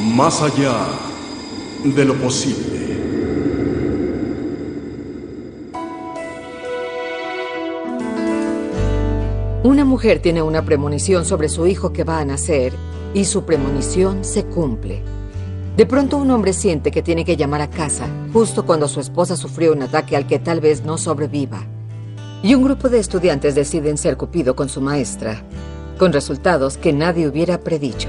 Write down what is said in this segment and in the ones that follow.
Más allá de lo posible. Una mujer tiene una premonición sobre su hijo que va a nacer y su premonición se cumple. De pronto un hombre siente que tiene que llamar a casa justo cuando su esposa sufrió un ataque al que tal vez no sobreviva. Y un grupo de estudiantes deciden ser Cupido con su maestra, con resultados que nadie hubiera predicho.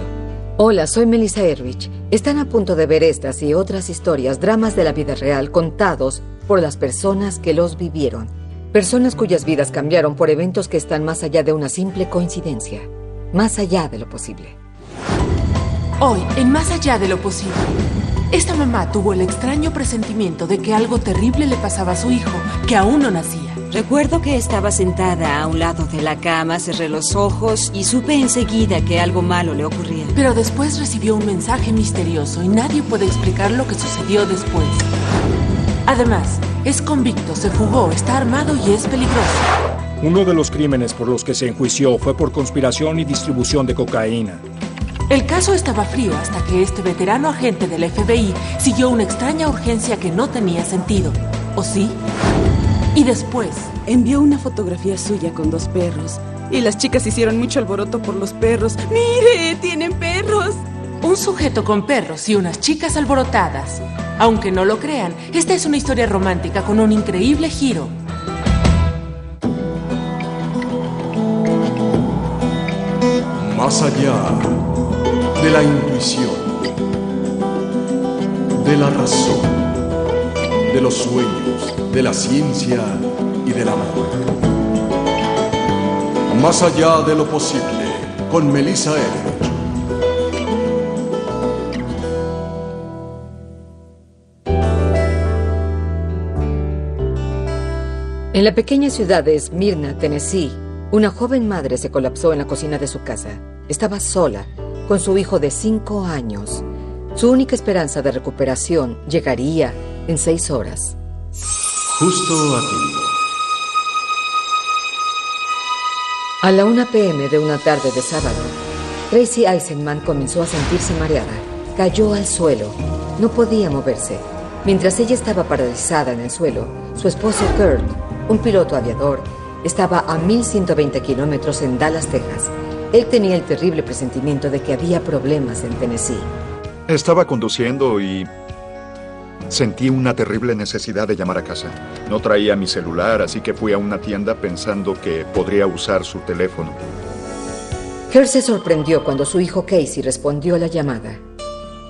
Hola, soy Melissa Ehrlich. Están a punto de ver estas y otras historias, dramas de la vida real contados por las personas que los vivieron. Personas cuyas vidas cambiaron por eventos que están más allá de una simple coincidencia. Más allá de lo posible. Hoy, en Más allá de lo posible, esta mamá tuvo el extraño presentimiento de que algo terrible le pasaba a su hijo, que aún no nacía. Recuerdo que estaba sentada a un lado de la cama, cerré los ojos y supe enseguida que algo malo le ocurría. Pero después recibió un mensaje misterioso y nadie puede explicar lo que sucedió después. Además, es convicto, se fugó, está armado y es peligroso. Uno de los crímenes por los que se enjuició fue por conspiración y distribución de cocaína. El caso estaba frío hasta que este veterano agente del FBI siguió una extraña urgencia que no tenía sentido. ¿O sí? Y después envió una fotografía suya con 2 perros. Y las chicas hicieron mucho alboroto por los perros. ¡Mire! ¡Tienen perros! Un sujeto con perros y unas chicas alborotadas. Aunque no lo crean, esta es una historia romántica con un increíble giro. Más allá de la intuición, de la razón, de los sueños, de la ciencia y del amor. Más allá de lo posible, con Melissa Ehrlich. En la pequeña ciudad de Smyrna, Tennessee, una joven madre se colapsó en la cocina de su casa. Estaba sola, con su hijo de 5 años. Su única esperanza de recuperación llegaría en 6 horas. Justo a tiempo. A la 1 p.m. de una tarde de sábado, Tracy Eisenman comenzó a sentirse mareada. Cayó al suelo. No podía moverse. Mientras ella estaba paralizada en el suelo, su esposo Kurt, un piloto aviador, estaba a 1,120 kilómetros en Dallas, Texas. Él tenía el terrible presentimiento de que había problemas en Tennessee. Estaba conduciendo y sentí una terrible necesidad de llamar a casa. No traía mi celular, así que fui a una tienda pensando que podría usar su teléfono. Kurt se sorprendió cuando su hijo Casey respondió a la llamada.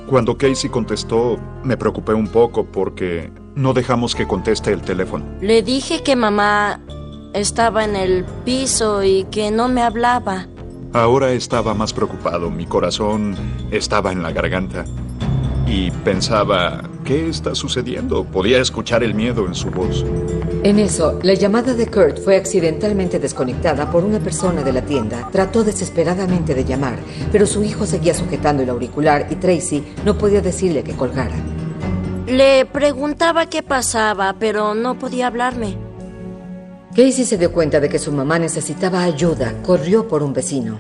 Cuando Casey contestó, me preocupé un poco porque no dejamos que conteste el teléfono. Le dije que mamá estaba en el piso y que no me hablaba. Ahora estaba más preocupado. Mi corazón estaba en la garganta. Y pensaba, ¿qué está sucediendo? Podía escuchar el miedo en su voz. En eso, la llamada de Kurt fue accidentalmente desconectada por una persona de la tienda. Trató desesperadamente de llamar, pero su hijo seguía sujetando el auricular y Tracy no podía decirle que colgara. Le preguntaba qué pasaba, pero no podía hablarme. Casey se dio cuenta de que su mamá necesitaba ayuda. Corrió por un vecino.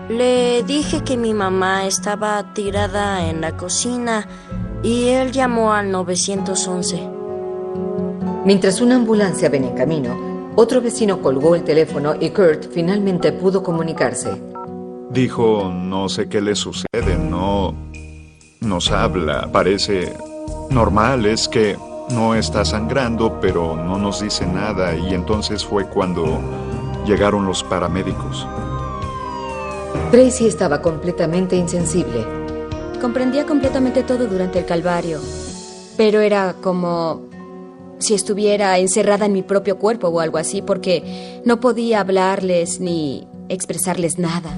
Le dije que mi mamá estaba tirada en la cocina y él llamó al 911. Mientras una ambulancia venía en camino, otro vecino colgó el teléfono y Kurt finalmente pudo comunicarse. Dijo, no sé qué le sucede, no nos habla, parece normal, es que no está sangrando, pero no nos dice nada. Y entonces fue cuando llegaron los paramédicos. Tracy estaba completamente insensible. Comprendía completamente todo durante el calvario, pero era como si estuviera encerrada en mi propio cuerpo o algo así, porque no podía hablarles ni expresarles nada.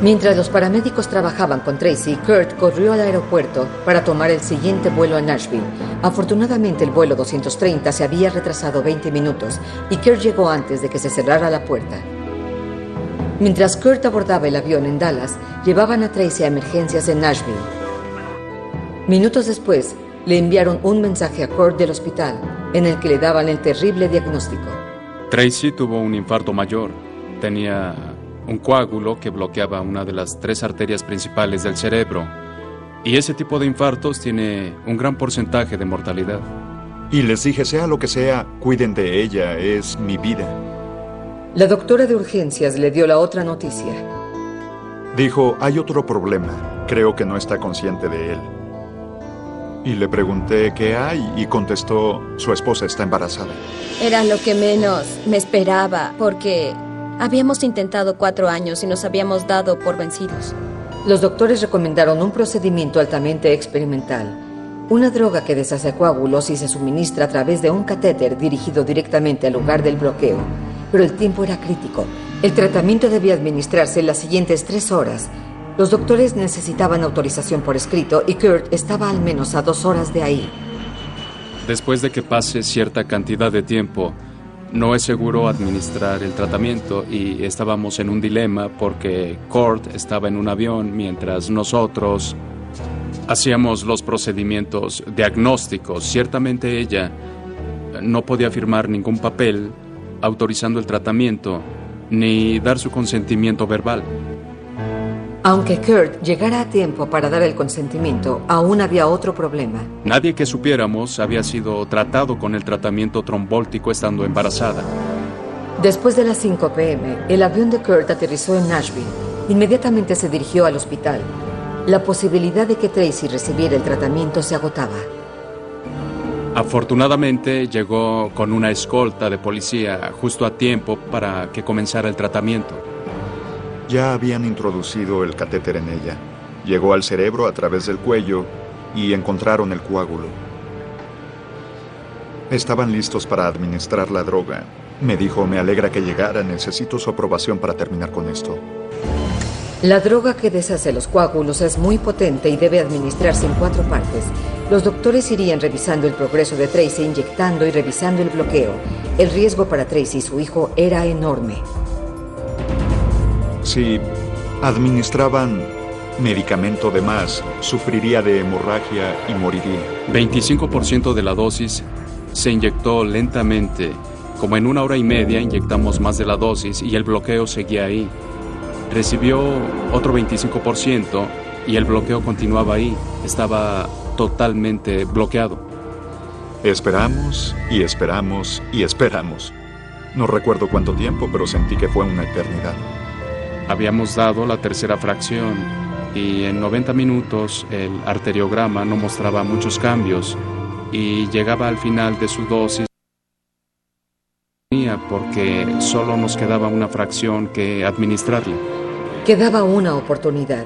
Mientras los paramédicos trabajaban con Tracy, Kurt corrió al aeropuerto para tomar el siguiente vuelo a Nashville. Afortunadamente, el vuelo 230 se había retrasado 20 minutos y Kurt llegó antes de que se cerrara la puerta. Mientras Kurt abordaba el avión en Dallas, llevaban a Tracy a emergencias en Nashville. Minutos después, le enviaron un mensaje a Kurt del hospital, en el que le daban el terrible diagnóstico. Tracy tuvo un infarto mayor. Tenía un coágulo que bloqueaba una de las 3 arterias principales del cerebro. Y ese tipo de infartos tiene un gran porcentaje de mortalidad. Y les dije, sea lo que sea, cuiden de ella, es mi vida. La doctora de urgencias le dio la otra noticia. Dijo, hay otro problema, creo que no está consciente de él. Y le pregunté qué hay y contestó, su esposa está embarazada. Era lo que menos me esperaba, porque habíamos intentado 4 años y nos habíamos dado por vencidos. Los doctores recomendaron un procedimiento altamente experimental. Una droga que deshace coágulos y se suministra a través de un catéter dirigido directamente al lugar del bloqueo. Pero el tiempo era crítico. El tratamiento debía administrarse en las siguientes 3 horas. Los doctores necesitaban autorización por escrito y Kurt estaba al menos a 2 horas de ahí. Después de que pase cierta cantidad de tiempo, no es seguro administrar el tratamiento y estábamos en un dilema porque Kurt estaba en un avión mientras nosotros hacíamos los procedimientos diagnósticos. Ciertamente ella no podía firmar ningún papel autorizando el tratamiento ni dar su consentimiento verbal. Aunque Kurt llegara a tiempo para dar el consentimiento, aún había otro problema. Nadie que supiéramos había sido tratado con el tratamiento trombóltico estando embarazada. Después de las 5 p.m., el avión de Kurt aterrizó en Nashville. Inmediatamente se dirigió al hospital. La posibilidad de que Tracy recibiera el tratamiento se agotaba. Afortunadamente llegó con una escolta de policía justo a tiempo para que comenzara el tratamiento. Ya habían introducido el catéter en ella. Llegó al cerebro a través del cuello y encontraron el coágulo. Estaban listos para administrar la droga. Me dijo, me alegra que llegara, necesito su aprobación para terminar con esto. La droga que deshace los coágulos es muy potente y debe administrarse en 4 partes. Los doctores irían revisando el progreso de Tracy, inyectando y revisando el bloqueo. El riesgo para Tracy y su hijo era enorme. Si administraban medicamento de más, sufriría de hemorragia y moriría. 25% de la dosis se inyectó lentamente. Como en 1 hora y media inyectamos más de la dosis y el bloqueo seguía ahí. Recibió otro 25% y el bloqueo continuaba ahí. Estaba totalmente bloqueado. Esperamos y esperamos y esperamos. No recuerdo cuánto tiempo, pero sentí que fue una eternidad. Habíamos dado la 3ª fracción y en 90 minutos el arteriograma no mostraba muchos cambios y llegaba al final de su dosis porque solo nos quedaba una fracción que administrarle. Quedaba una oportunidad.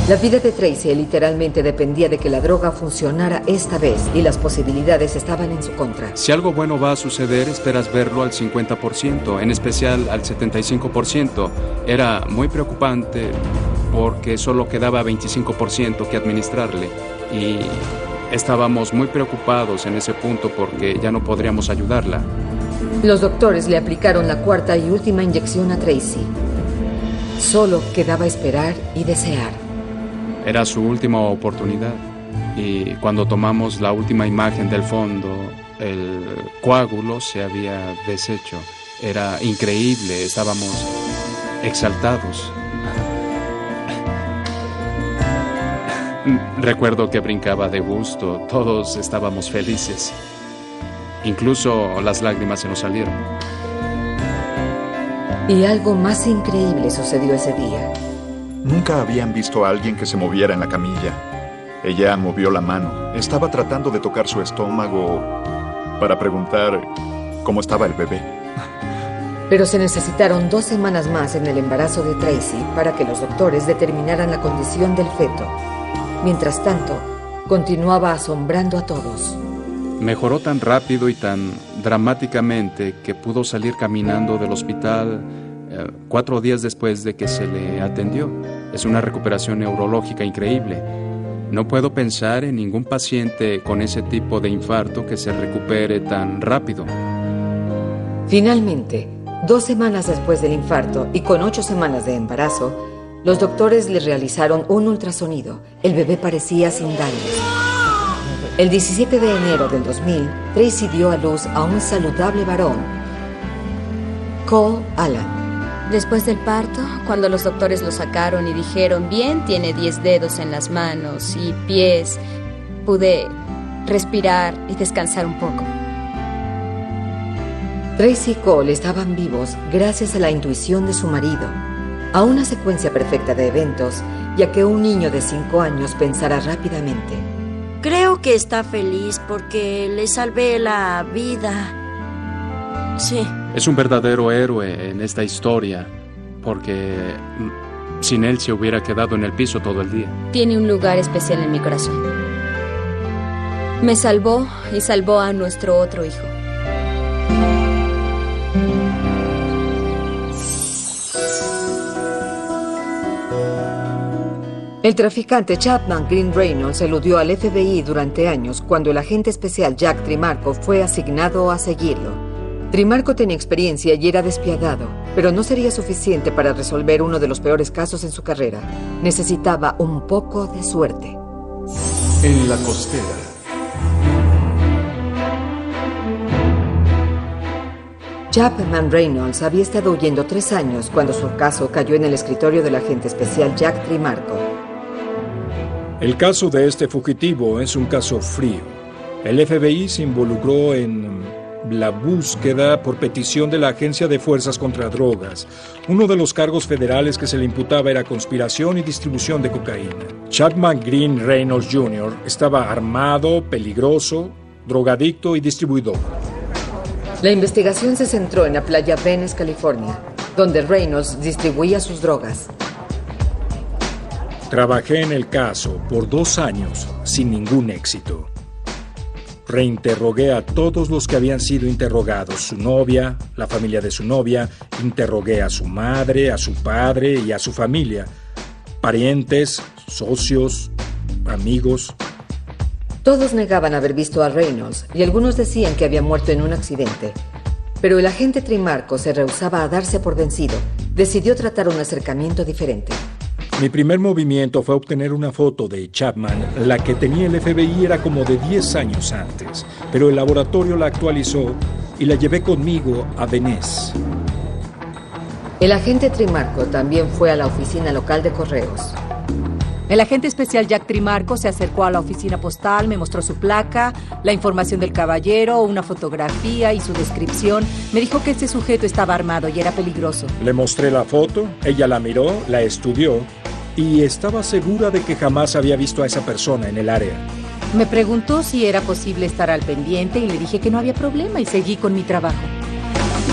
La vida de Tracy literalmente dependía de que la droga funcionara esta vez y las posibilidades estaban en su contra. Si algo bueno va a suceder, esperas verlo al 50%, en especial al 75%. Era muy preocupante porque solo quedaba 25% que administrarle y estábamos muy preocupados en ese punto porque ya no podríamos ayudarla. Los doctores le aplicaron la 4ª y última inyección a Tracy. Solo quedaba esperar y desear. Era su última oportunidad y cuando tomamos la última imagen del fondo, el coágulo se había deshecho. Era increíble, estábamos exaltados. Recuerdo que brincaba de gusto, todos estábamos felices. Incluso las lágrimas se nos salieron. Y algo más increíble sucedió ese día. Nunca habían visto a alguien que se moviera en la camilla. Ella movió la mano. Estaba tratando de tocar su estómago para preguntar cómo estaba el bebé. Pero se necesitaron 2 semanas más en el embarazo de Tracy para que los doctores determinaran la condición del feto. Mientras tanto, continuaba asombrando a todos. Mejoró tan rápido y tan dramáticamente que pudo salir caminando del hospital 4 días después de que se le atendió. Es una recuperación neurológica increíble. No puedo pensar en ningún paciente con ese tipo de infarto que se recupere tan rápido. Finalmente, 2 semanas después del infarto y con 8 semanas de embarazo, los doctores le realizaron un ultrasonido. El bebé parecía sin daños. El 17 de enero del 2000, Tracy dio a luz a un saludable varón, Cole Allen. Después del parto, cuando los doctores lo sacaron y dijeron, bien, tiene 10 dedos en las manos y pies, pude respirar y descansar un poco. Tracy y Cole estaban vivos gracias a la intuición de su marido, a una secuencia perfecta de eventos y a que un niño de 5 años pensara rápidamente. Creo que está feliz porque le salvé la vida. Sí. Es un verdadero héroe en esta historia, porque sin él se hubiera quedado en el piso todo el día. Tiene un lugar especial en mi corazón. Me salvó y salvó a nuestro otro hijo. El traficante Chapman Green Reynolds eludió al FBI durante años cuando el agente especial Jack Trimarco fue asignado a seguirlo. Trimarco tenía experiencia y era despiadado, pero no sería suficiente para resolver uno de los peores casos en su carrera. Necesitaba un poco de suerte. En la costera. Chapman Reynolds había estado huyendo 3 años cuando su caso cayó en el escritorio del agente especial Jack Trimarco. El caso de este fugitivo es un caso frío. El FBI se involucró en la búsqueda por petición de la Agencia de Fuerzas contra Drogas. Uno de los cargos federales que se le imputaba era conspiración y distribución de cocaína. Chapman Green Reynolds Jr. estaba armado, peligroso, drogadicto y distribuidor. La investigación se centró en la playa Venice, California, donde Reynolds distribuía sus drogas. Trabajé en el caso por 2 años sin ningún éxito. Reinterrogué a todos los que habían sido interrogados, su novia, la familia de su novia, interrogué a su madre, a su padre y a su familia, parientes, socios, amigos. Todos negaban haber visto a Reynolds y algunos decían que había muerto en un accidente. Pero el agente Trimarco se rehusaba a darse por vencido. Decidió tratar un acercamiento diferente. Mi primer movimiento fue obtener una foto de Chapman. La que tenía el FBI era como de 10 años antes, pero el laboratorio la actualizó y la llevé conmigo a Venice. El agente Trimarco también fue a la oficina local de correos. El agente especial Jack Trimarco se acercó a la oficina postal, me mostró su placa, la información del caballero, una fotografía y su descripción. Me dijo que este sujeto estaba armado y era peligroso. Le mostré la foto, ella la miró, la estudió y estaba segura de que jamás había visto a esa persona en el área. Me preguntó si era posible estar al pendiente y le dije que no había problema y seguí con mi trabajo.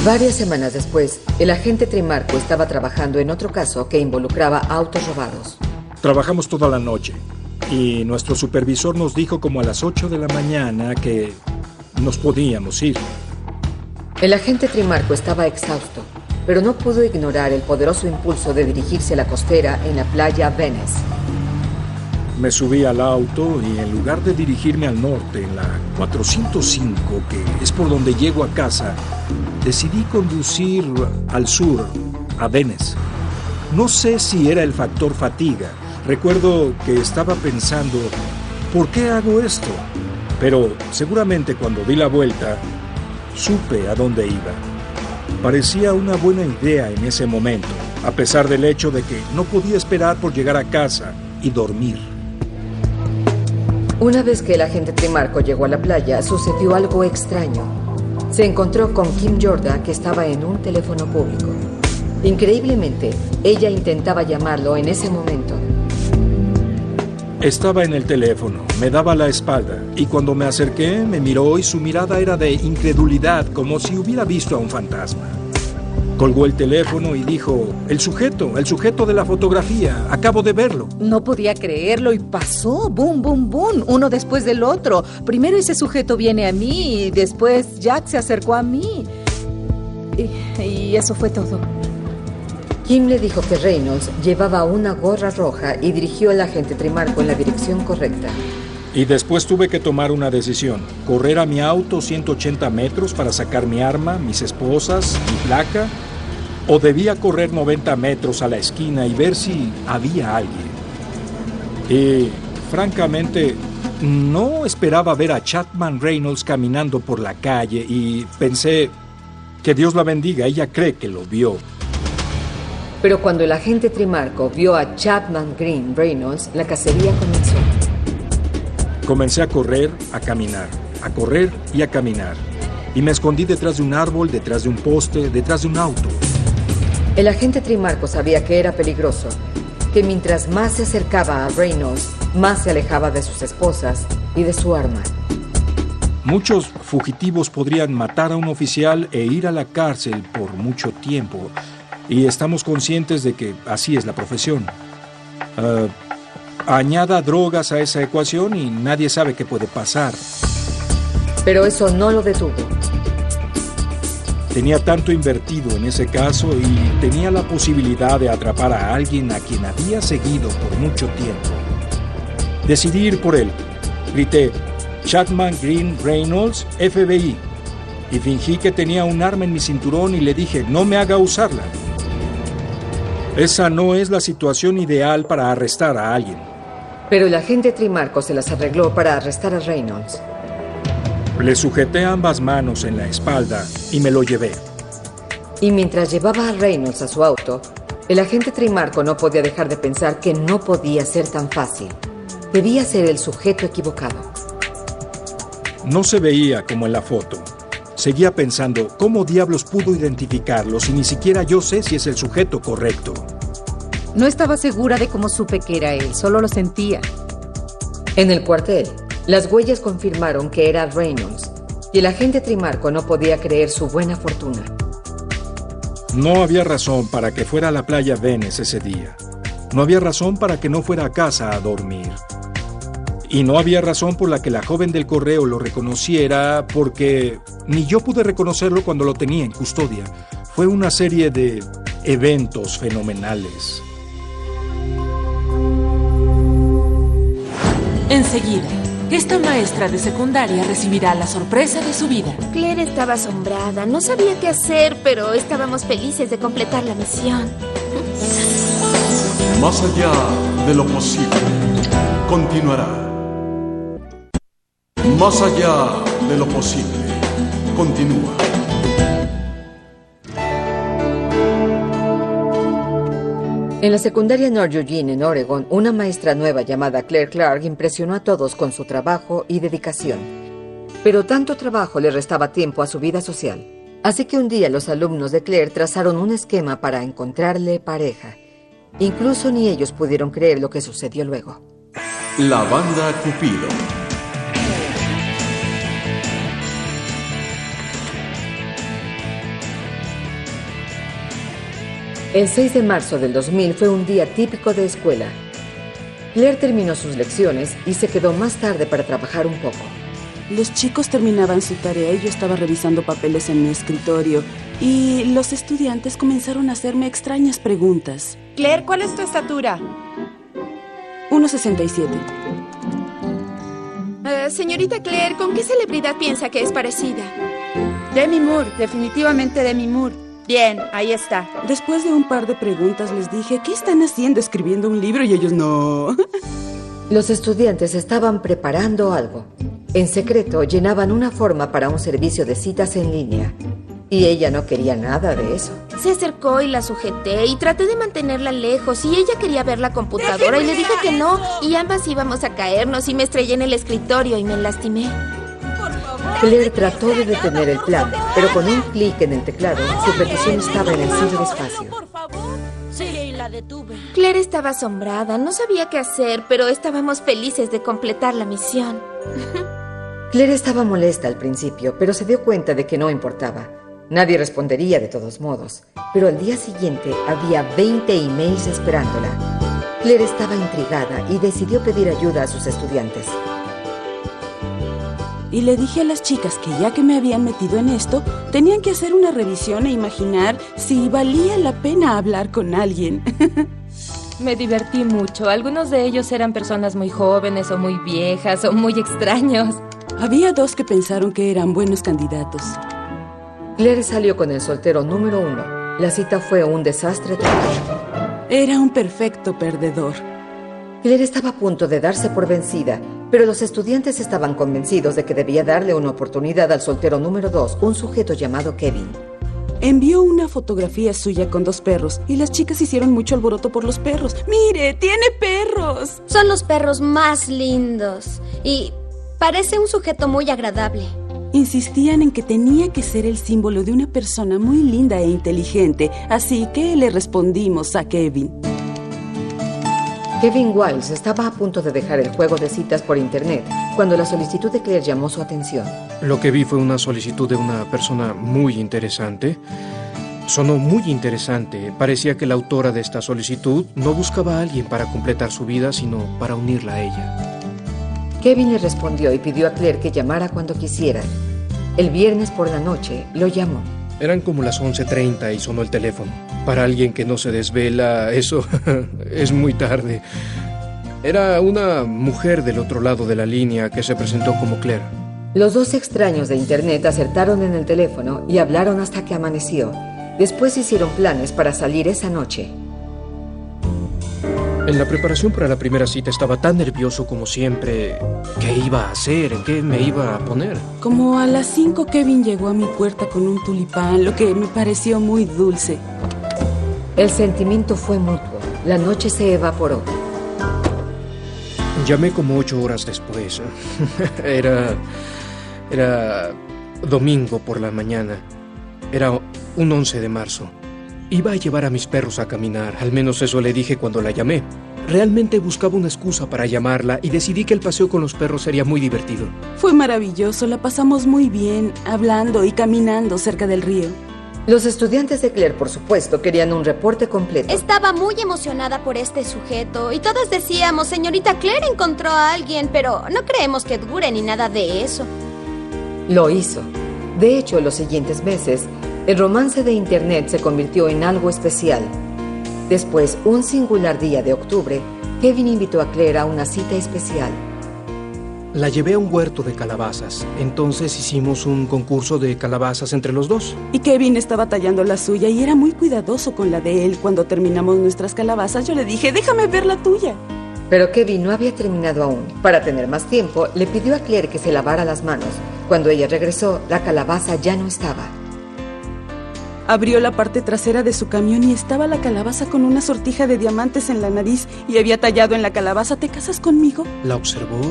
Varias semanas después, el agente Trimarco estaba trabajando en otro caso que involucraba autos robados. Trabajamos toda la noche y nuestro supervisor nos dijo como a las 8 de la mañana que nos podíamos ir. El agente Trimarco estaba exhausto, pero no pudo ignorar el poderoso impulso de dirigirse a la costera en la playa Venice. Me subí al auto y en lugar de dirigirme al norte, en la 405, que es por donde llego a casa, decidí conducir al sur, a Venice. No sé si era el factor fatiga. Recuerdo que estaba pensando, ¿por qué hago esto? Pero seguramente cuando di la vuelta, supe a dónde iba. Parecía una buena idea en ese momento, a pesar del hecho de que no podía esperar por llegar a casa y dormir. Una vez que el agente Trimarco llegó a la playa, sucedió algo extraño. Se encontró con Kim Jordan, que estaba en un teléfono público. Increíblemente, ella intentaba llamarlo en ese momento. Estaba en el teléfono, me daba la espalda, y cuando me acerqué, me miró y su mirada era de incredulidad, como si hubiera visto a un fantasma. Colgó el teléfono y dijo, el sujeto de la fotografía, acabo de verlo. No podía creerlo y pasó, boom, boom, boom, uno después del otro. Primero ese sujeto viene a mí y después Jack se acercó a mí. Y eso fue todo. Kim le dijo que Reynolds llevaba una gorra roja y dirigió al agente Trimarco en la dirección correcta. Y después tuve que tomar una decisión, correr a mi auto 180 metros para sacar mi arma, mis esposas, mi placa, o debía correr 90 metros a la esquina y ver si había alguien. Y, francamente, no esperaba ver a Chapman Reynolds caminando por la calle y pensé, que Dios la bendiga, ella cree que lo vio. Pero cuando el agente Trimarco vio a Chapman Green Reynolds, la cacería comenzó. Comencé a correr, a caminar, a correr y a caminar. Y me escondí detrás de un árbol, detrás de un poste, detrás de un auto. El agente Trimarco sabía que era peligroso, que mientras más se acercaba a Reynolds, más se alejaba de sus esposas y de su arma. Muchos fugitivos podrían matar a un oficial e ir a la cárcel por mucho tiempo. Y estamos conscientes de que así es la profesión. Añada drogas a esa ecuación y nadie sabe qué puede pasar. Pero eso no lo detuvo. Tenía tanto invertido en ese caso y tenía la posibilidad de atrapar a alguien a quien había seguido por mucho tiempo. Decidí ir por él. Grité, Chapman Green Reynolds, FBI. Y fingí que tenía un arma en mi cinturón y le dije, no me haga usarla. Esa no es la situación ideal para arrestar a alguien. Pero el agente Trimarco se las arregló para arrestar a Reynolds. Le sujeté ambas manos en la espalda y me lo llevé. Y mientras llevaba a Reynolds a su auto, el agente Trimarco no podía dejar de pensar que no podía ser tan fácil. Debía ser el sujeto equivocado. No se veía como en la foto. Seguía pensando, ¿cómo diablos pudo identificarlo si ni siquiera yo sé si es el sujeto correcto? No estaba segura de cómo supe que era él, solo lo sentía. En el cuartel, las huellas confirmaron que era Reynolds, y el agente Trimarco no podía creer su buena fortuna. No había razón para que fuera a la playa Venice ese día. No había razón para que no fuera a casa a dormir. Y no había razón por la que la joven del correo lo reconociera, porque ni yo pude reconocerlo cuando lo tenía en custodia. Fue una serie de eventos fenomenales. Enseguida, esta maestra de secundaria recibirá la sorpresa de su vida. Claire estaba asombrada, no sabía qué hacer, pero estábamos felices de completar la misión. Más allá de lo posible, continuará. Más allá de lo posible, continúa. En la secundaria North Eugene, en Oregon, una maestra nueva llamada Claire Clark impresionó a todos con su trabajo y dedicación. Pero tanto trabajo le restaba tiempo a su vida social. Así que un día los alumnos de Claire trazaron un esquema para encontrarle pareja. Incluso ni ellos pudieron creer lo que sucedió luego. La banda Cupido. El 6 de marzo del 2000 fue un día típico de escuela. Claire terminó sus lecciones y se quedó más tarde para trabajar un poco. Los chicos terminaban su tarea y yo estaba revisando papeles en mi escritorio. Y los estudiantes comenzaron a hacerme extrañas preguntas. Claire, ¿cuál es tu estatura? 1,67. Señorita Claire, ¿con qué celebridad piensa que es parecida? Demi Moore, definitivamente Demi Moore. Bien, ahí está. Después de un par de preguntas les dije, ¿qué están haciendo escribiendo un libro? Y ellos no. Los estudiantes estaban preparando algo. En secreto, llenaban una forma para un servicio de citas en línea. Y ella no quería nada de eso. Se acercó y la sujeté y traté de mantenerla lejos y ella quería ver la computadora y le dije que no y ambas íbamos a caernos y me estrellé en el escritorio y me lastimé. Claire trató de detener el plan, pero con un clic en el teclado, su petición estaba en el ciberespacio. Sí, la detuve. Claire estaba asombrada, no sabía qué hacer, pero estábamos felices de completar la misión. Claire estaba molesta al principio, pero se dio cuenta de que no importaba. Nadie respondería de todos modos, pero al día siguiente había 20 emails esperándola. Claire estaba intrigada y decidió pedir ayuda a sus estudiantes. Y le dije a las chicas que ya que me habían metido en esto, tenían que hacer una revisión e imaginar si valía la pena hablar con alguien. Me divertí mucho. Algunos de ellos eran personas muy jóvenes o muy viejas o muy extraños. Había 2 que pensaron que eran buenos candidatos. Claire salió con el soltero número 1. La cita fue un desastre total. Era un perfecto perdedor. Claire estaba a punto de darse por vencida, pero los estudiantes estaban convencidos de que debía darle una oportunidad al soltero número 2, un sujeto llamado Kevin. Envió una fotografía suya con 2 perros y las chicas hicieron mucho alboroto por los perros. ¡Mire, tiene perros! Son los perros más lindos y parece un sujeto muy agradable. Insistían en que tenía que ser el símbolo de una persona muy linda e inteligente, así que le respondimos a Kevin. Kevin Wiles estaba a punto de dejar el juego de citas por internet cuando la solicitud de Claire llamó su atención. Lo que vi fue una solicitud de una persona muy interesante. Sonó muy interesante. Parecía que la autora de esta solicitud no buscaba a alguien para completar su vida, sino para unirla a ella. Kevin le respondió y pidió a Claire que llamara cuando quisiera. El viernes por la noche lo llamó. Eran como las 11:30 y sonó el teléfono. Para alguien que no se desvela, eso es muy tarde. Era una mujer del otro lado de la línea que se presentó como Claire. Los 2 extraños de internet acertaron en el teléfono y hablaron hasta que amaneció. Después hicieron planes para salir esa noche. En la preparación para la primera cita estaba tan nervioso como siempre. ¿Qué iba a hacer? ¿En qué me iba a poner? Como a las 5 Kevin llegó a mi puerta con un tulipán, lo que me pareció muy dulce. El sentimiento fue mutuo. La noche se evaporó. Llamé como 8 horas después. Era domingo por la mañana. Era un 11 de marzo. Iba a llevar a mis perros a caminar, al menos eso le dije cuando la llamé. Realmente buscaba una excusa para llamarla y decidí que el paseo con los perros sería muy divertido. Fue maravilloso, la pasamos muy bien, hablando y caminando cerca del río. Los estudiantes de Claire, por supuesto, querían un reporte completo. Estaba muy emocionada por este sujeto y todas decíamos, señorita Claire encontró a alguien, pero no creemos que dure ni nada de eso. Lo hizo. De hecho, los siguientes meses, el romance de internet se convirtió en algo especial. Después, un singular día de octubre, Kevin invitó a Claire a una cita especial. La llevé a un huerto de calabazas. Entonces hicimos un concurso de calabazas entre los 2. Y Kevin estaba tallando la suya y era muy cuidadoso con la de él. Cuando terminamos nuestras calabazas, yo le dije, déjame ver la tuya. Pero Kevin no había terminado aún. Para tener más tiempo, le pidió a Claire que se lavara las manos. Cuando ella regresó, la calabaza ya no estaba. Abrió la parte trasera de su camión y estaba la calabaza con una sortija de diamantes en la nariz y había tallado en la calabaza, ¿te casas conmigo? La observó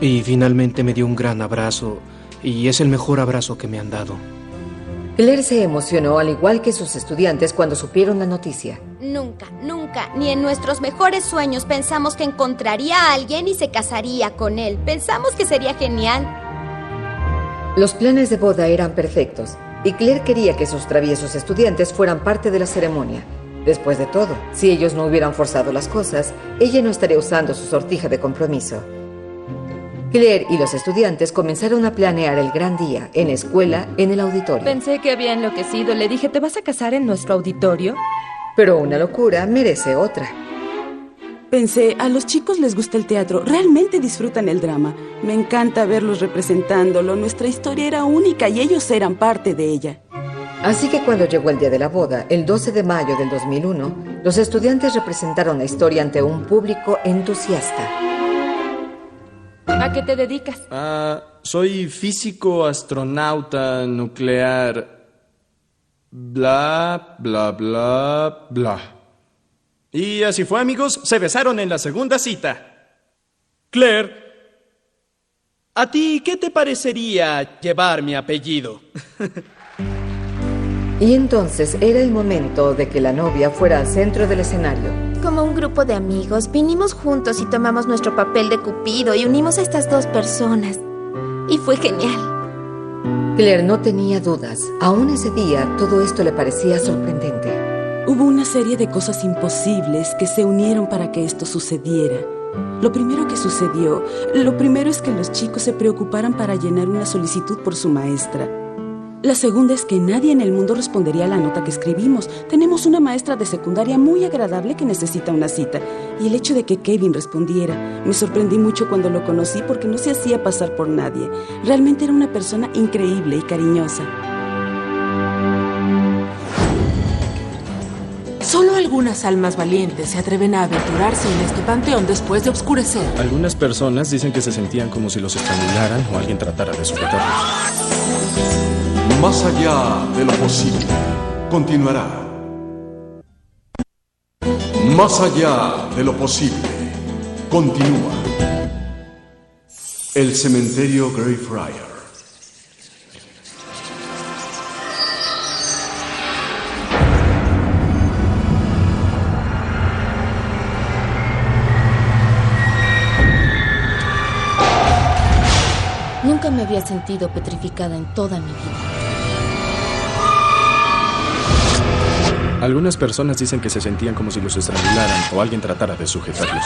y finalmente me dio un gran abrazo y es el mejor abrazo que me han dado. Claire se emocionó al igual que sus estudiantes cuando supieron la noticia. Nunca, ni en nuestros mejores sueños pensamos que encontraría a alguien y se casaría con él. Pensamos que sería genial. Los planes de boda eran perfectos. Y Claire quería que sus traviesos estudiantes fueran parte de la ceremonia. Después de todo, si ellos no hubieran forzado las cosas, ella no estaría usando su sortija de compromiso. Claire y los estudiantes comenzaron a planear el gran día, en la escuela, en el auditorio. Pensé que había enloquecido. Le dije, ¿te vas a casar en nuestro auditorio? Pero una locura merece otra. Pensé, a los chicos les gusta el teatro, realmente disfrutan el drama. Me encanta verlos representándolo, nuestra historia era única y ellos eran parte de ella. Así que cuando llegó el día de la boda, el 12 de mayo del 2001, los estudiantes representaron la historia ante un público entusiasta. ¿A qué te dedicas? Soy físico, astronauta, nuclear, bla, bla, bla, bla. Y así fue, amigos, se besaron en la segunda cita. Claire, ¿a ti qué te parecería llevar mi apellido? Y entonces era el momento de que la novia fuera al centro del escenario. Como un grupo de amigos, vinimos juntos y tomamos nuestro papel de Cupido y unimos a estas 2 personas. Y fue genial. Claire no tenía dudas. Aún ese día, todo esto le parecía sorprendente. Hubo una serie de cosas imposibles que se unieron para que esto sucediera. Lo primero es que los chicos se preocuparan para llenar una solicitud por su maestra. La segunda es que nadie en el mundo respondería a la nota que escribimos. Tenemos una maestra de secundaria muy agradable que necesita una cita. Y el hecho de que Kevin respondiera, me sorprendí mucho cuando lo conocí porque no se hacía pasar por nadie. Realmente era una persona increíble y cariñosa. Solo algunas almas valientes se atreven a aventurarse en este panteón después de oscurecer. Algunas personas dicen que se sentían como si los estrangularan o alguien tratara de sujetarlos. Más allá de lo posible continuará. Más allá de lo posible continúa. El cementerio Greyfriars. Nunca me había sentido petrificada en toda mi vida. Algunas personas dicen que se sentían como si los estrangularan o alguien tratara de sujetarlos.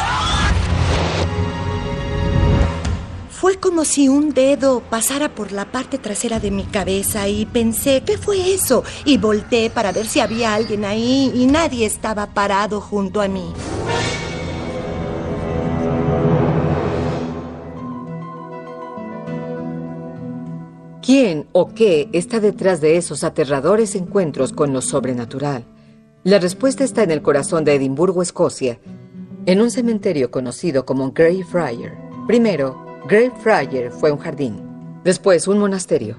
Fue como si un dedo pasara por la parte trasera de mi cabeza y pensé, ¿qué fue eso? Y volteé para ver si había alguien ahí y nadie estaba parado junto a mí. ¿Quién o qué está detrás de esos aterradores encuentros con lo sobrenatural? La respuesta está en el corazón de Edimburgo, Escocia, en un cementerio conocido como Greyfriars. Primero, Greyfriars fue un jardín, después un monasterio,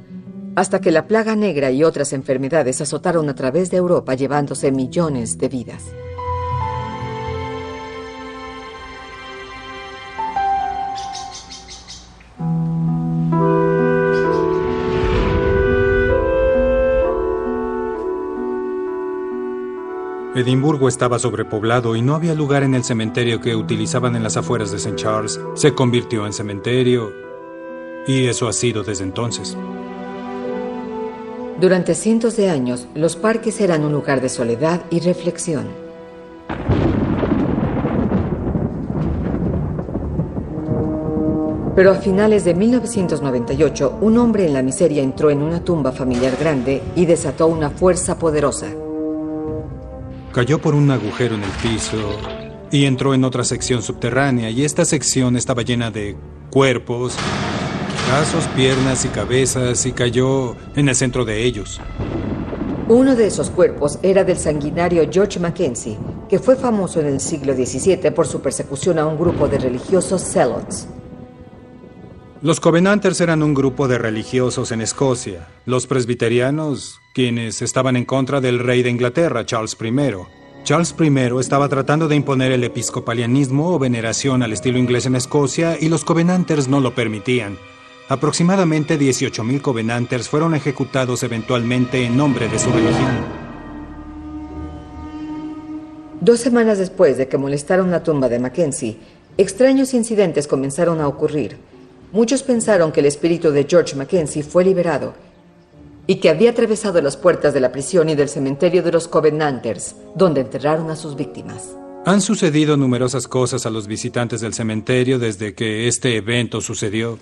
hasta que la plaga negra y otras enfermedades azotaron a través de Europa, llevándose millones de vidas. Edimburgo estaba sobrepoblado y no había lugar en el cementerio que utilizaban en las afueras de St. Charles. Se convirtió en cementerio y eso ha sido desde entonces. Durante cientos de años, los parques eran un lugar de soledad y reflexión. Pero a finales de 1998, un hombre en la miseria entró en una tumba familiar grande y desató una fuerza poderosa. Cayó por un agujero en el piso y entró en otra sección subterránea, y esta sección estaba llena de cuerpos, brazos, piernas y cabezas, y cayó en el centro de ellos. Uno de esos cuerpos era del sanguinario George Mackenzie, que fue famoso en el siglo XVII por su persecución a un grupo de religiosos zealots. Los Covenanters eran un grupo de religiosos en Escocia. Los presbiterianos, quienes estaban en contra del rey de Inglaterra, Charles I. Charles I estaba tratando de imponer el episcopalianismo o veneración al estilo inglés en Escocia, y los Covenanters no lo permitían. Aproximadamente 18,000 Covenanters fueron ejecutados eventualmente en nombre de su religión. 2 semanas después de que molestaron la tumba de Mackenzie, extraños incidentes comenzaron a ocurrir. Muchos pensaron que el espíritu de George Mackenzie fue liberado y que había atravesado las puertas de la prisión y del cementerio de los Covenanters, donde enterraron a sus víctimas. Han sucedido numerosas cosas a los visitantes del cementerio desde que este evento sucedió.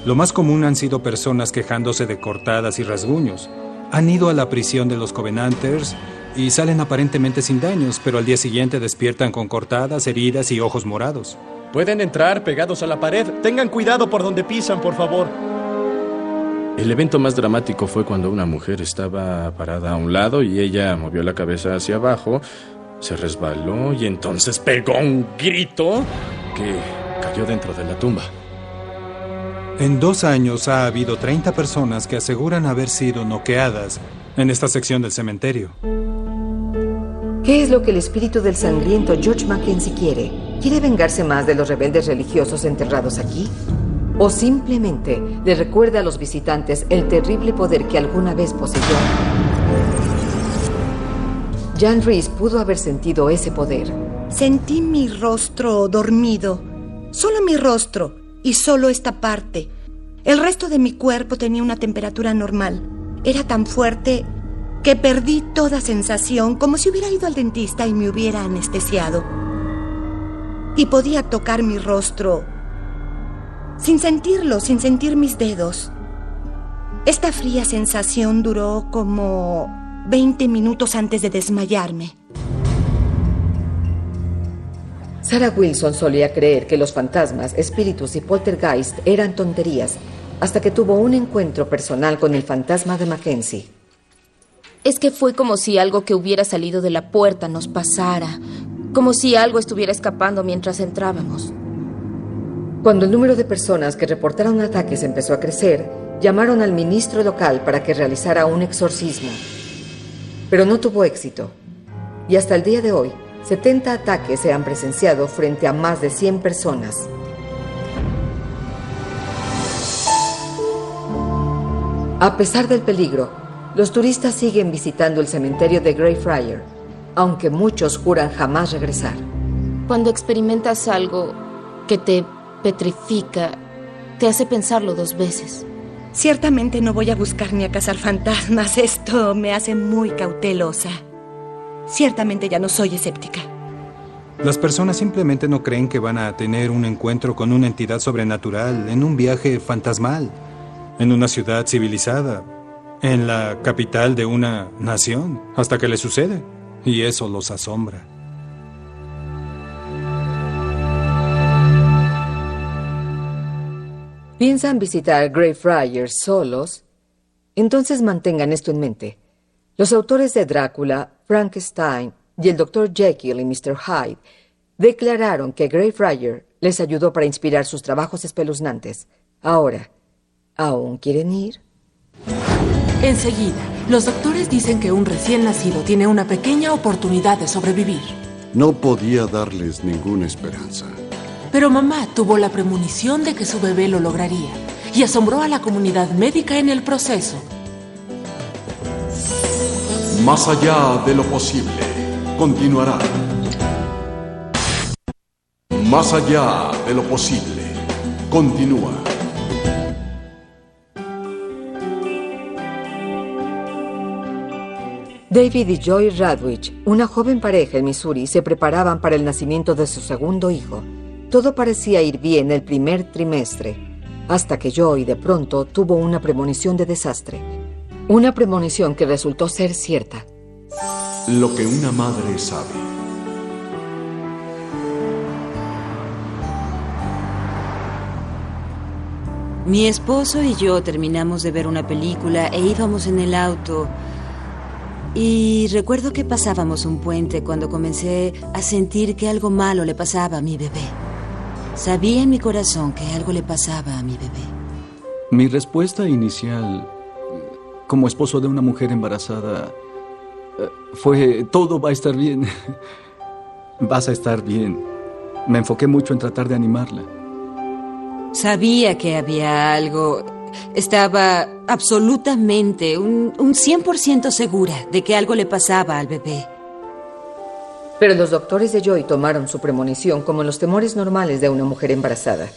Lo más común han sido personas quejándose de cortadas y rasguños. Han ido a la prisión de los Covenanters y salen aparentemente sin daños, pero al día siguiente despiertan con cortadas, heridas y ojos morados. Pueden entrar pegados a la pared. Tengan cuidado por donde pisan, por favor. El evento más dramático fue cuando una mujer estaba parada a un lado y ella movió la cabeza hacia abajo, se resbaló y entonces pegó un grito que cayó dentro de la tumba. En 2 años ha habido 30 personas que aseguran haber sido noqueadas en esta sección del cementerio. ¿Qué es lo que el espíritu del sangriento George Mackenzie quiere? ¿Quiere vengarse más de los rebeldes religiosos enterrados aquí? ¿O simplemente le recuerda a los visitantes el terrible poder que alguna vez poseyó? Jan Reese pudo haber sentido ese poder. Sentí mi rostro dormido. Solo mi rostro y solo esta parte. El resto de mi cuerpo tenía una temperatura normal. Era tan fuerte que perdí toda sensación, como si hubiera ido al dentista y me hubiera anestesiado. Y podía tocar mi rostro sin sentirlo, sin sentir mis dedos. Esta fría sensación duró como 20 minutos antes de desmayarme. Sarah Wilson solía creer que los fantasmas, espíritus y poltergeist eran tonterías, hasta que tuvo un encuentro personal con el fantasma de Mackenzie. Es que fue como si algo que hubiera salido de la puerta nos pasara, como si algo estuviera escapando mientras entrábamos. Cuando el número de personas que reportaron ataques empezó a crecer, llamaron al ministro local para que realizara un exorcismo, pero no tuvo éxito. Y hasta el día de hoy, 70 ataques se han presenciado frente a más de 100 personas. A pesar del peligro, los turistas siguen visitando el cementerio de Greyfriars, aunque muchos juran jamás regresar. Cuando experimentas algo que te petrifica, te hace pensarlo 2 veces. Ciertamente no voy a buscar ni a cazar fantasmas. Esto me hace muy cautelosa. Ciertamente ya no soy escéptica. Las personas simplemente no creen que van a tener un encuentro con una entidad sobrenatural en un viaje fantasmal, en una ciudad civilizada, en la capital de una nación, hasta que les sucede. Y eso los asombra. ¿Piensan visitar Greyfriars solos? Entonces mantengan esto en mente. Los autores de Drácula, Frankenstein y el Dr. Jekyll y Mr. Hyde declararon que Greyfriars les ayudó para inspirar sus trabajos espeluznantes. Ahora, ¿aún quieren ir? Enseguida, los doctores dicen que un recién nacido tiene una pequeña oportunidad de sobrevivir. No podía darles ninguna esperanza. Pero mamá tuvo la premonición de que su bebé lo lograría y asombró a la comunidad médica en el proceso. Más allá de lo posible, continuará. Más allá de lo posible, continúa. David y Joy Radwich, una joven pareja en Missouri, se preparaban para el nacimiento de su segundo hijo. Todo parecía ir bien el primer trimestre, hasta que Joy de pronto tuvo una premonición de desastre. Una premonición que resultó ser cierta. Lo que una madre sabe. Mi esposo y yo terminamos de ver una película e íbamos en el auto. Y recuerdo que pasábamos un puente cuando comencé a sentir que algo malo le pasaba a mi bebé. Sabía en mi corazón que algo le pasaba a mi bebé. Mi respuesta inicial, como esposo de una mujer embarazada, fue: todo va a estar bien. Vas a estar bien. Me enfoqué mucho en tratar de animarla. Sabía que había algo. Estaba absolutamente, un 100% segura de que algo le pasaba al bebé. Pero los doctores de Joy tomaron su premonición como los temores normales de una mujer embarazada.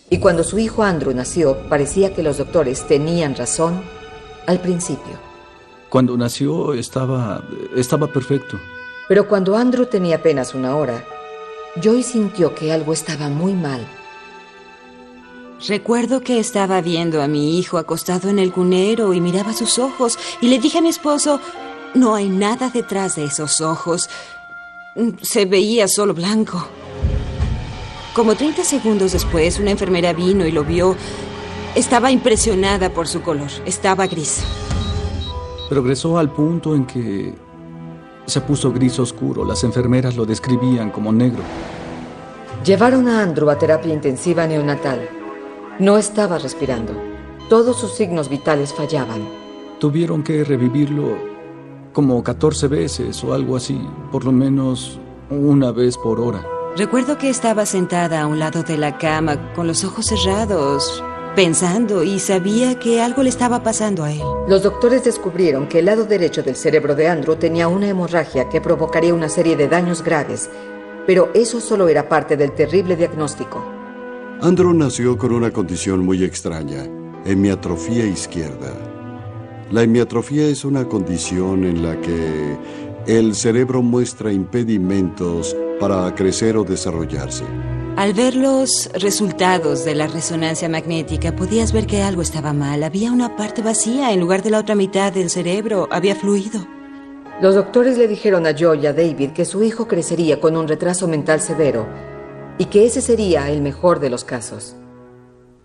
Y cuando su hijo Andrew nació, parecía que los doctores tenían razón al principio. Cuando nació estaba perfecto. Pero cuando Andrew tenía apenas 1 hora, Joy sintió que algo estaba muy mal. Recuerdo que estaba viendo a mi hijo acostado en el cunero y miraba sus ojos y le dije a mi esposo: no hay nada detrás de esos ojos. Se veía solo blanco. Como 30 segundos después, una enfermera vino y lo vio. Estaba impresionada por su color. Estaba gris. Progresó al punto en que se puso gris oscuro. Las enfermeras lo describían como negro. Llevaron a Andrew a terapia intensiva neonatal. No estaba respirando. Todos sus signos vitales fallaban. Tuvieron que revivirlo como 14 veces o algo así, por lo menos una vez por hora. Recuerdo que estaba sentada a un lado de la cama, con los ojos cerrados, pensando, y sabía que algo le estaba pasando a él. Los doctores descubrieron que el lado derecho del cerebro de Andrew tenía una hemorragia que provocaría una serie de daños graves, pero eso solo era parte del terrible diagnóstico. Andrew nació con una condición muy extraña, hemiatrofía izquierda. La hemiatrofía es una condición en la que el cerebro muestra impedimentos para crecer o desarrollarse. Al ver los resultados de la resonancia magnética, podías ver que algo estaba mal. Había una parte vacía en lugar de la otra mitad del cerebro. Había fluido. Los doctores le dijeron a Joy y a David que su hijo crecería con un retraso mental severo y que ese sería el mejor de los casos.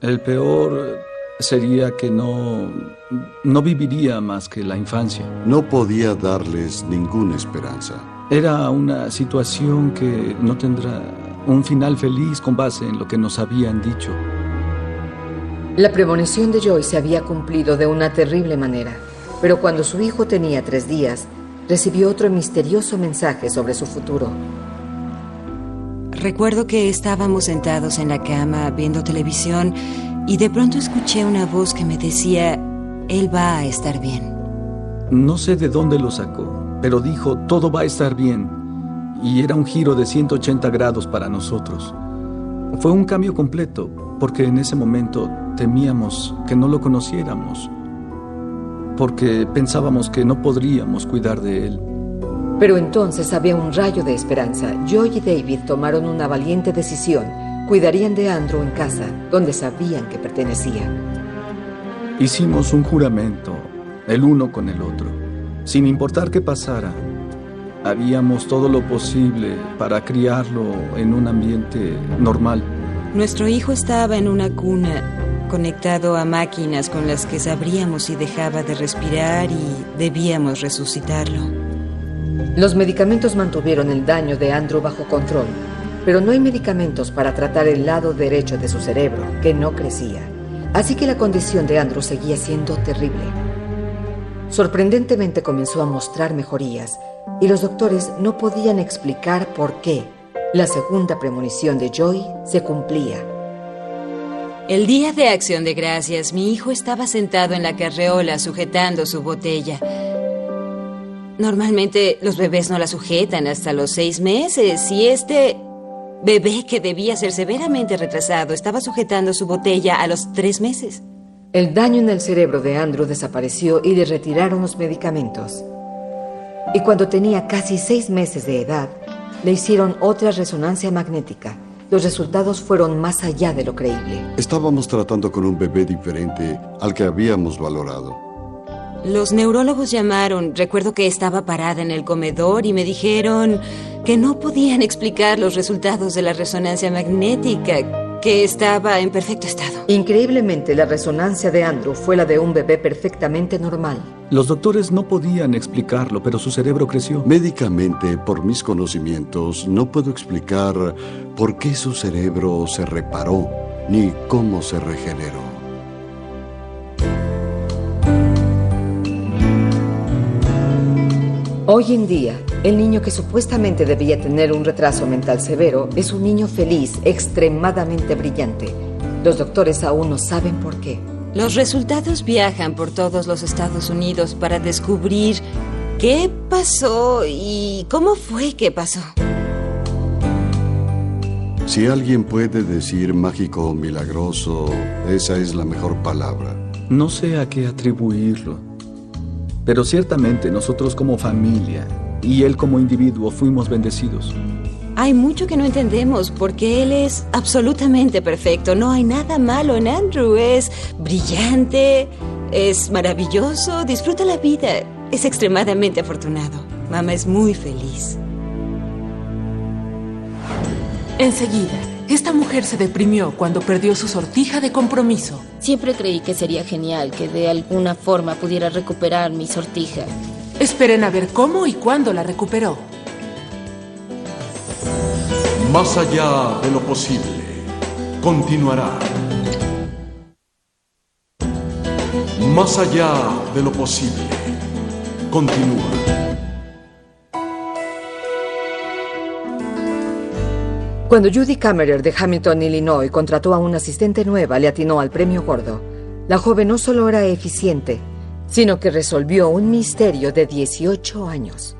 El peor sería que no viviría más que la infancia. No podía darles ninguna esperanza. Era una situación que no tendrá un final feliz con base en lo que nos habían dicho. La premonición de Joy se había cumplido de una terrible manera, pero cuando su hijo tenía 3 días, recibió otro misterioso mensaje sobre su futuro. Recuerdo que estábamos sentados en la cama viendo televisión y de pronto escuché una voz que me decía, él va a estar bien. No sé de dónde lo sacó, pero dijo, todo va a estar bien. Y era un giro de 180 grados para nosotros. Fue un cambio completo, porque en ese momento temíamos que no lo conociéramos, porque pensábamos que no podríamos cuidar de él. Pero entonces había un rayo de esperanza. Joy y David tomaron una valiente decisión. Cuidarían de Andrew en casa, donde sabían que pertenecía. Hicimos un juramento, el uno con el otro. Sin importar qué pasara, haríamos todo lo posible para criarlo en un ambiente normal. Nuestro hijo estaba en una cuna, conectado a máquinas con las que sabríamos si dejaba de respirar y debíamos resucitarlo. Los medicamentos mantuvieron el daño de Andrew bajo control, pero no hay medicamentos para tratar el lado derecho de su cerebro, que no crecía. Así que la condición de Andrew seguía siendo terrible. Sorprendentemente comenzó a mostrar mejorías, y los doctores no podían explicar por qué la segunda premonición de Joy se cumplía. El día de Acción de Gracias, mi hijo estaba sentado en la carreola sujetando su botella. Normalmente los bebés no la sujetan hasta los 6 meses y este bebé, que debía ser severamente retrasado, estaba sujetando su botella a los 3 meses. El daño en el cerebro de Andrew desapareció y le retiraron los medicamentos. Y cuando tenía casi 6 meses de edad, le hicieron otra resonancia magnética. Los resultados fueron más allá de lo creíble. Estábamos tratando con un bebé diferente al que habíamos valorado. Los neurólogos llamaron. Recuerdo que estaba parada en el comedor y me dijeron que no podían explicar los resultados de la resonancia magnética, que estaba en perfecto estado. Increíblemente, la resonancia de Andrew fue la de un bebé perfectamente normal. Los doctores no podían explicarlo, pero su cerebro creció. Médicamente, por mis conocimientos, no puedo explicar por qué su cerebro se reparó ni cómo se regeneró. Hoy en día, el niño que supuestamente debía tener un retraso mental severo es un niño feliz, extremadamente brillante. Los doctores aún no saben por qué. Los resultados viajan por todos los Estados Unidos para descubrir qué pasó y cómo fue que pasó. Si alguien puede decir mágico o milagroso, esa es la mejor palabra. No sé a qué atribuirlo, pero ciertamente nosotros como familia y él como individuo fuimos bendecidos. Hay mucho que no entendemos porque él es absolutamente perfecto. No hay nada malo en Andrew. Es brillante, es maravilloso, disfruta la vida. Es extremadamente afortunado. Mamá es muy feliz. Enseguida, esta mujer se deprimió cuando perdió su sortija de compromiso. Siempre creí que sería genial que de alguna forma pudiera recuperar mi sortija. Esperen a ver cómo y cuándo la recuperó. Más allá de lo posible, continuará. Más allá de lo posible, continúa. Cuando Judy Kammerer de Hamilton, Illinois, contrató a una asistente nueva, le atinó al premio gordo. La joven no solo era eficiente, sino que resolvió un misterio de 18 años.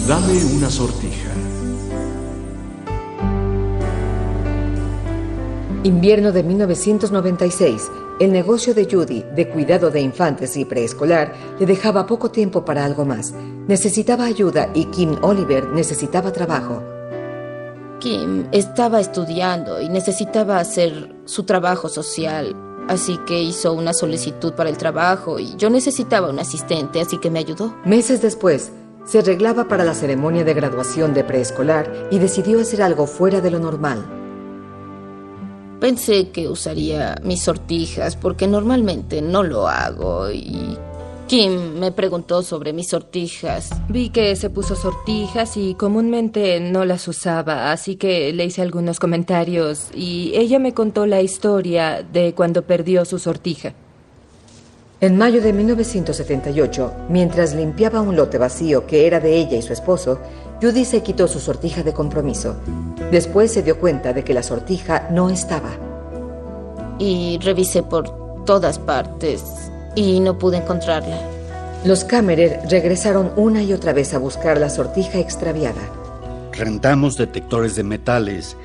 Dame una sortija. Invierno de 1996, el negocio de Judy, de cuidado de infantes y preescolar, le dejaba poco tiempo para algo más. Necesitaba ayuda y Kim Oliver necesitaba trabajo. Kim estaba estudiando y necesitaba hacer su trabajo social, así que hizo una solicitud para el trabajo y yo necesitaba un asistente, así que me ayudó. Meses después, se arreglaba para la ceremonia de graduación de preescolar y decidió hacer algo fuera de lo normal. Pensé que usaría mis sortijas porque normalmente no lo hago y Kim me preguntó sobre mis sortijas. Vi que se puso sortijas y comúnmente no las usaba, así que le hice algunos comentarios y ella me contó la historia de cuando perdió su sortija. En mayo de 1978, mientras limpiaba un lote vacío que era de ella y su esposo, Judy se quitó su sortija de compromiso. Después se dio cuenta de que la sortija no estaba. Y revisé por todas partes y no pude encontrarla. Los Kammerer regresaron una y otra vez a buscar la sortija extraviada. Rentamos detectores de metales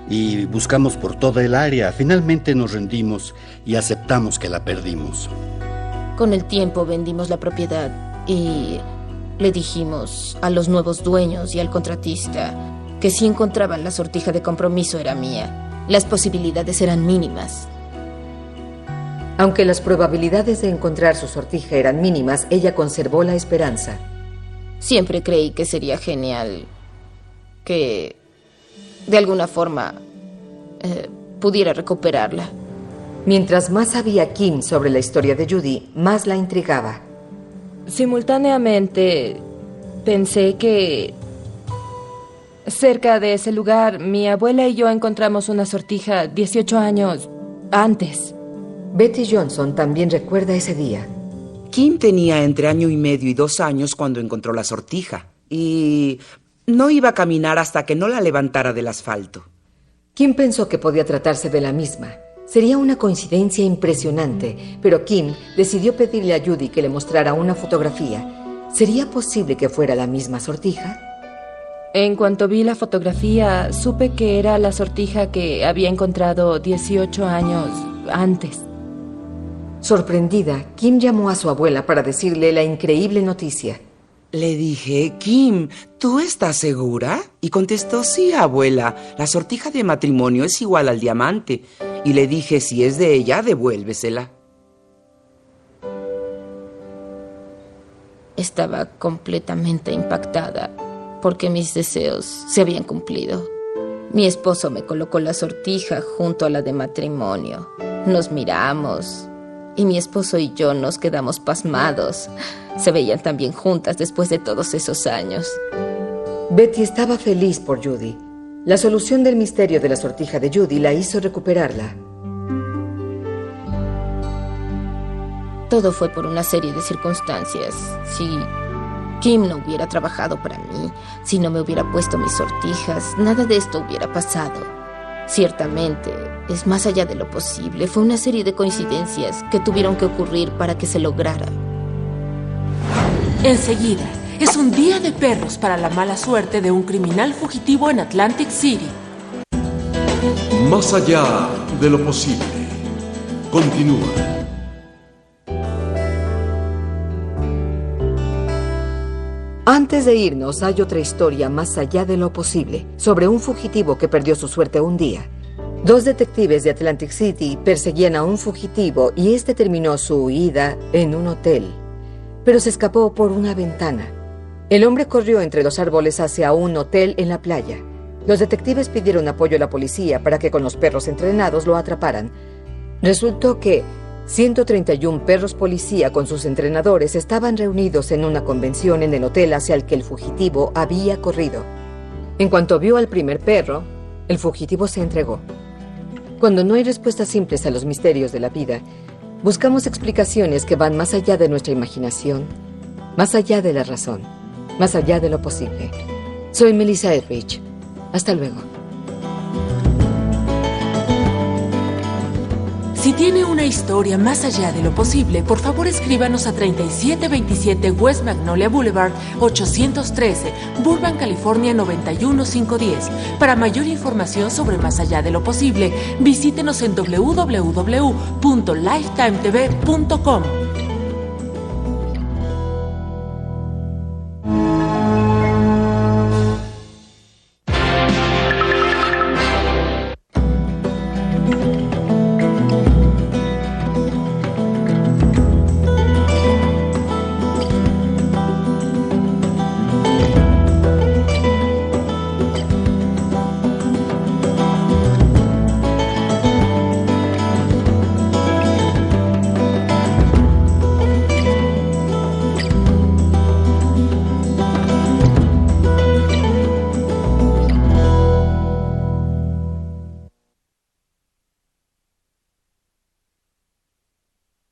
y buscamos por toda el área. Finalmente nos rendimos y aceptamos que la perdimos. Con el tiempo vendimos la propiedad y le dijimos a los nuevos dueños y al contratista que si encontraban la sortija de compromiso era mía. Las posibilidades eran mínimas. Aunque las probabilidades de encontrar su sortija eran mínimas, ella conservó la esperanza. Siempre creí que sería genial que de alguna forma pudiera recuperarla. Mientras más sabía Kim sobre la historia de Judy, más la intrigaba. Simultáneamente pensé que cerca de ese lugar mi abuela y yo encontramos una sortija 18 años antes. Betty Johnson también recuerda ese día. Kim tenía entre 1 año y medio y 2 años cuando encontró la sortija. Y no iba a caminar hasta que no la levantara del asfalto. Kim pensó que podía tratarse de la misma. Sería una coincidencia impresionante, pero Kim decidió pedirle a Judy que le mostrara una fotografía. ¿Sería posible que fuera la misma sortija? En cuanto vi la fotografía, supe que era la sortija que había encontrado 18 años antes. Sorprendida, Kim llamó a su abuela para decirle la increíble noticia. Le dije, Kim, ¿tú estás segura? Y contestó, sí, abuela, la sortija de matrimonio es igual al diamante. Y le dije, si es de ella, devuélvesela. Estaba completamente impactada porque mis deseos se habían cumplido. Mi esposo me colocó la sortija junto a la de matrimonio. Nos miramos y mi esposo y yo nos quedamos pasmados. Se veían tan bien juntas después de todos esos años. Betty estaba feliz por Judy. La solución del misterio de la sortija de Judy la hizo recuperarla. Todo fue por una serie de circunstancias. Si Kim no hubiera trabajado para mí, si no me hubiera puesto mis sortijas, nada de esto hubiera pasado. Ciertamente, es más allá de lo posible. Fue una serie de coincidencias que tuvieron que ocurrir para que se lograra. Enseguida, es un día de perros para la mala suerte de un criminal fugitivo en Atlantic City. Más allá de lo posible. Continúa. Antes de irnos, hay otra historia más allá de lo posible, sobre un fugitivo que perdió su suerte un día. 2 detectives de Atlantic City perseguían a un fugitivo y este terminó su huida en un hotel, pero se escapó por una ventana. El hombre corrió entre los árboles hacia un hotel en la playa. Los detectives pidieron apoyo a la policía para que con los perros entrenados lo atraparan. Resultó que 131 perros policía con sus entrenadores estaban reunidos en una convención en el hotel hacia el que el fugitivo había corrido. En cuanto vio al primer perro, el fugitivo se entregó. Cuando no hay respuestas simples a los misterios de la vida, buscamos explicaciones que van más allá de nuestra imaginación, más allá de la razón, más allá de lo posible. Soy Melissa Etheridge. Hasta luego. Si tiene una historia más allá de lo posible, por favor escríbanos a 3727 West Magnolia Boulevard, 813, Burbank, California 91510. Para mayor información sobre Más allá de lo posible, visítenos en www.lifetimetv.com.